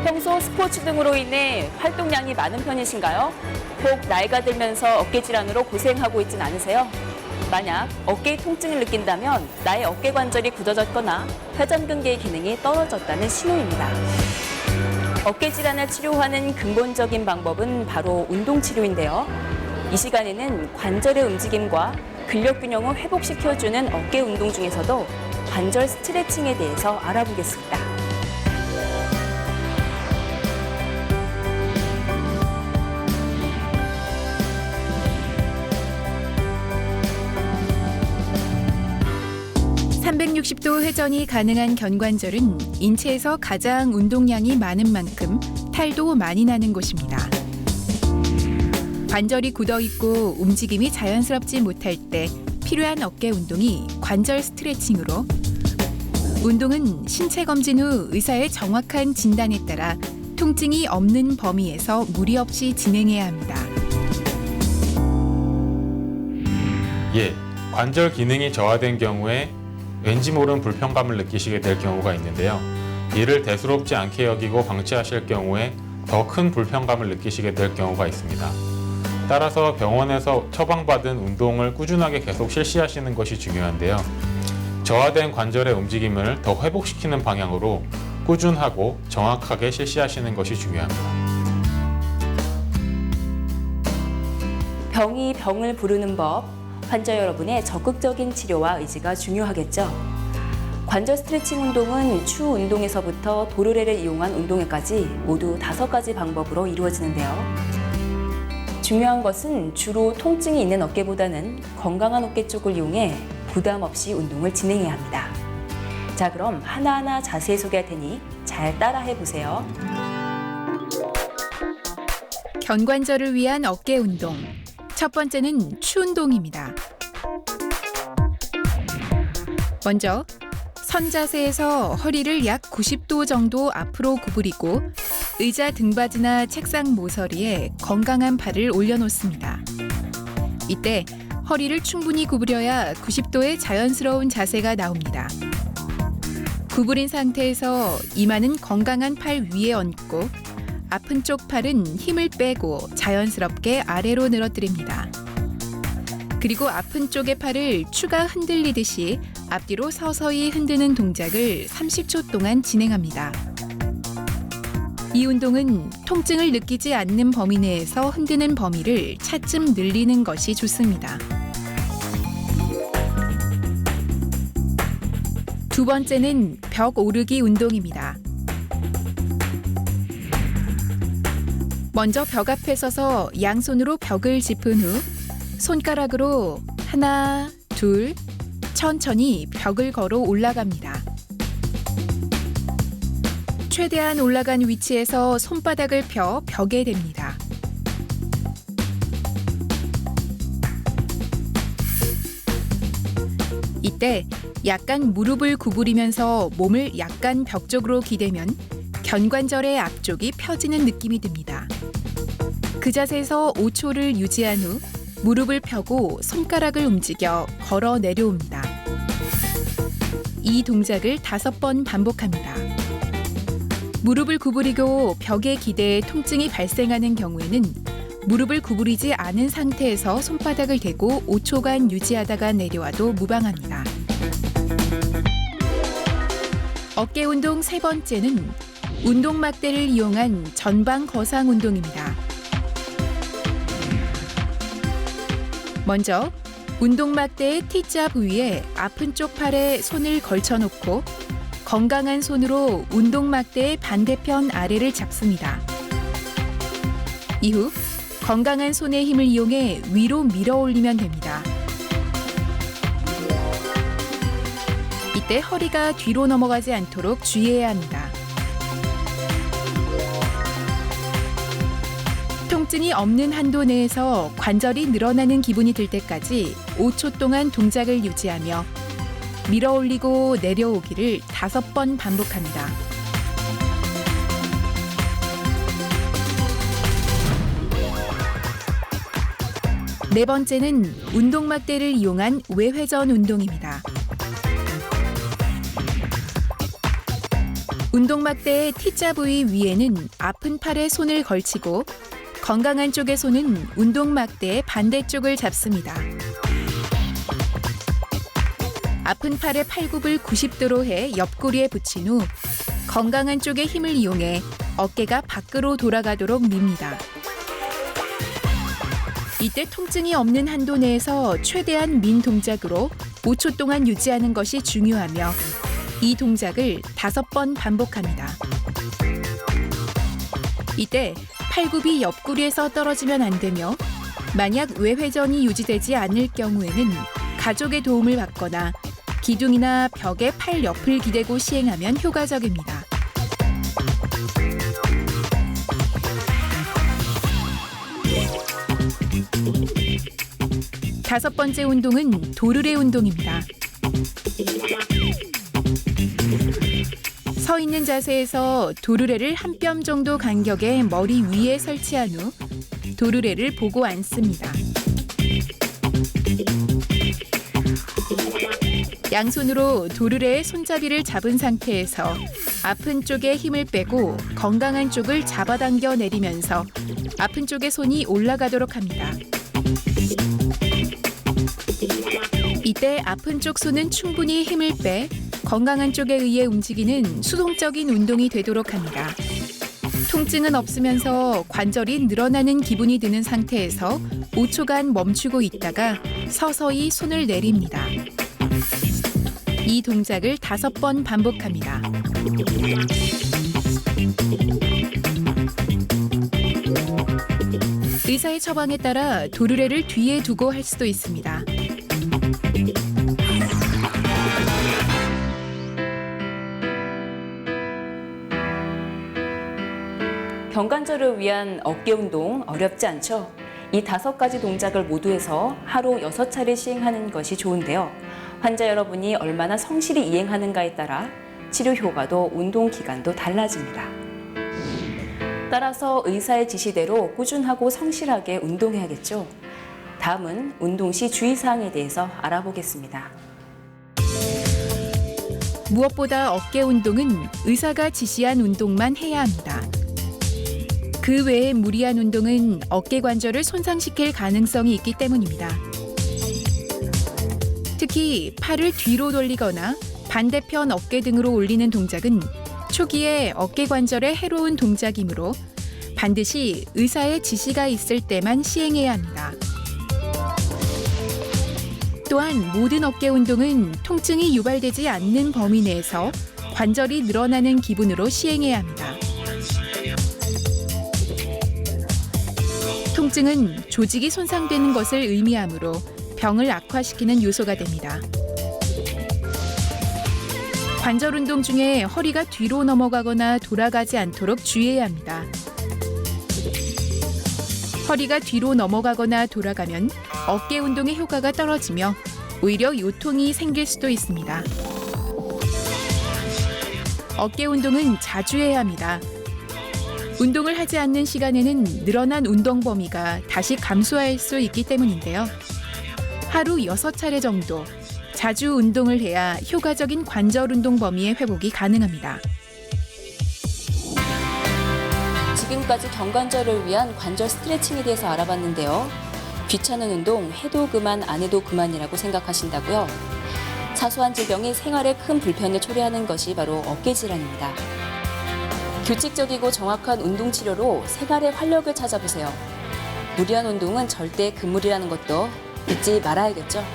평소 스포츠 등으로 인해 활동량이 많은 편이신가요? 혹 나이가 들면서 어깨 질환으로 고생하고 있진 않으세요? 만약 어깨의 통증을 느낀다면 나의 어깨 관절이 굳어졌거나 회전근개의 기능이 떨어졌다는 신호입니다. 어깨 질환을 치료하는 근본적인 방법은 바로 운동치료인데요. 이 시간에는 관절의 움직임과 근력 균형을 회복시켜주는 어깨 운동 중에서도 관절 스트레칭에 대해서 알아보겠습니다. (360도) 회전이 가능한 견관절은 인체에서 가장 운동량이 많은 만큼 탈도 많이 나는 곳입니다. 관절이 굳어있고 움직임이 자연스럽지 못할 때 필요한 어깨 운동이 관절 스트레칭으로, 운동은 신체 검진 후 의사의 정확한 진단에 따라 통증이 없는 범위에서 무리 없이 진행해야 합니다. 예, 관절 기능이 저하된 경우에 왠지 모르는 불편감을 느끼시게 될 경우가 있는데요. 이를 대수롭지 않게 여기고 방치하실 경우에 더 큰 불편감을 느끼시게 될 경우가 있습니다. 따라서 병원에서 처방받은 운동을 꾸준하게 계속 실시하시는 것이 중요한데요. 저하된 관절의 움직임을 더 회복시키는 방향으로 꾸준하고 정확하게 실시하시는 것이 중요합니다. 병이 병을 부르는 법, 환자 여러분의 적극적인 치료와 의지가 중요하겠죠. 관절 스트레칭 운동은 추 운동에서부터 도르래를 이용한 운동에까지 모두 5가지 방법으로 이루어지는데요. 중요한 것은 주로 통증이 있는 어깨보다는 건강한 어깨 쪽을 이용해 부담 없이 운동을 진행해야 합니다. 자, 그럼 하나하나 자세히 소개할 테니 잘 따라해 보세요. 견관절을 위한 어깨 운동. 첫 번째는 추 운동입니다. 먼저 선 자세에서 허리를 약 90도 정도 앞으로 구부리고 의자 등받이나 책상 모서리에 건강한 발을 올려놓습니다. 이때 허리를 충분히 구부려야 90도의 자연스러운 자세가 나옵니다. 구부린 상태에서 이마는 건강한 팔 위에 얹고 아픈 쪽 팔은 힘을 빼고 자연스럽게 아래로 늘어뜨립니다. 그리고 아픈 쪽의 팔을 추가 흔들리듯이 앞뒤로 서서히 흔드는 동작을 30초 동안 진행합니다. 이 운동은 통증을 느끼지 않는 범위 내에서 흔드는 범위를 차츰 늘리는 것이 좋습니다. 두 번째는 벽 오르기 운동입니다. 먼저 벽 앞에 서서 양손으로 벽을 짚은 후 손가락으로 하나, 둘, 천천히 벽을 걸어 올라갑니다. 최대한 올라간 위치에서 손바닥을 펴 벽에 댑니다. 이때 약간 무릎을 구부리면서 몸을 약간 벽 쪽으로 기대면 견관절의 앞쪽이 펴지는 느낌이 듭니다. 그 자세에서 5초를 유지한 후 무릎을 펴고 손가락을 움직여 걸어 내려옵니다. 이 동작을 5번 반복합니다. 무릎을 구부리고 벽에 기대해 통증이 발생하는 경우에는 무릎을 구부리지 않은 상태에서 손바닥을 대고 5초간 유지하다가 내려와도 무방합니다. 어깨 운동 세 번째는 운동막대를 이용한 전방 거상 운동입니다. 먼저 운동막대의 T자 부위에 아픈 쪽 팔에 손을 걸쳐놓고 건강한 손으로 운동막대의 반대편 아래를 잡습니다. 이후 건강한 손의 힘을 이용해 위로 밀어 올리면 됩니다. 이때 허리가 뒤로 넘어가지 않도록 주의해야 합니다. 통증이 없는 한도 내에서 관절이 늘어나는 기분이 들 때까지 5초 동안 동작을 유지하며 밀어 올리고 내려오기를 5번 반복합니다. 네 번째는 운동막대를 이용한 외회전 운동입니다. 운동막대의 T자 부위 위에는 아픈 팔에 손을 걸치고 건강한 쪽의 손은 운동막대의 반대쪽을 잡습니다. 아픈 팔의 팔굽을 90도로 해 옆구리에 붙인 후 건강한 쪽의 힘을 이용해 어깨가 밖으로 돌아가도록 밉니다. 이때 통증이 없는 한도 내에서 최대한 민 동작으로 5초 동안 유지하는 것이 중요하며 이 동작을 5번 반복합니다. 이때 팔굽이 옆구리에서 떨어지면 안 되며 만약 외회전이 유지되지 않을 경우에는 가족의 도움을 받거나 기둥이나 벽에 팔 옆을 기대고 시행하면 효과적입니다. 다섯 번째 운동은 도르래 운동입니다. 서 있는 자세에서 도르래를 한 뼘 정도 간격의 머리 위에 설치한 후 도르래를 보고 앉습니다. 양손으로 도르래의 손잡이를 잡은 상태에서 아픈 쪽에 힘을 빼고 건강한 쪽을 잡아당겨 내리면서 아픈 쪽의 손이 올라가도록 합니다. 이때 아픈 쪽 손은 충분히 힘을 빼 건강한 쪽에 의해 움직이는 수동적인 운동이 되도록 합니다. 통증은 없으면서 관절이 늘어나는 기분이 드는 상태에서 5초간 멈추고 있다가 서서히 손을 내립니다. 이 동작을 5번 반복합니다. 의사의 처방에 따라 도르래를 뒤에 두고 할 수도 있습니다. 병관절을 위한 어깨 운동 어렵지 않죠? 이 5가지 동작을 모두 해서 하루 6차례 시행하는 것이 좋은데요. 환자 여러분이 얼마나 성실히 이행하는가에 따라 치료 효과도 운동 기간도 달라집니다. 따라서 의사의 지시대로 꾸준하고 성실하게 운동해야겠죠. 다음은 운동 시 주의사항에 대해서 알아보겠습니다. 무엇보다 어깨 운동은 의사가 지시한 운동만 해야 합니다. 그 외에 무리한 운동은 어깨 관절을 손상시킬 가능성이 있기 때문입니다. 특히 팔을 뒤로 돌리거나 반대편 어깨 등으로 올리는 동작은 초기에 어깨 관절에 해로운 동작이므로 반드시 의사의 지시가 있을 때만 시행해야 합니다. 또한 모든 어깨 운동은 통증이 유발되지 않는 범위 내에서 관절이 늘어나는 기분으로 시행해야 합니다. 통증은 조직이 손상되는 것을 의미하므로 병을 악화시키는 요소가 됩니다. 관절 운동 중에 허리가 뒤로 넘어가거나 돌아가지 않도록 주의해야 합니다. 허리가 뒤로 넘어가거나 돌아가면 어깨 운동의 효과가 떨어지며 오히려 요통이 생길 수도 있습니다. 어깨 운동은 자주 해야 합니다. 운동을 하지 않는 시간에는 늘어난 운동 범위가 다시 감소할 수 있기 때문인데요. 하루 6차례 정도 자주 운동을 해야 효과적인 관절 운동 범위의 회복이 가능합니다. 지금까지 경관절을 위한 관절 스트레칭에 대해서 알아봤는데요. 귀찮은 운동 해도 그만 안 해도 그만이라고 생각하신다고요? 사소한 질병이 생활에 큰 불편을 초래하는 것이 바로 어깨 질환입니다. 규칙적이고 정확한 운동 치료로 생활의 활력을 찾아보세요. 무리한 운동은 절대 금물이라는 것도 잊지 말아야겠죠.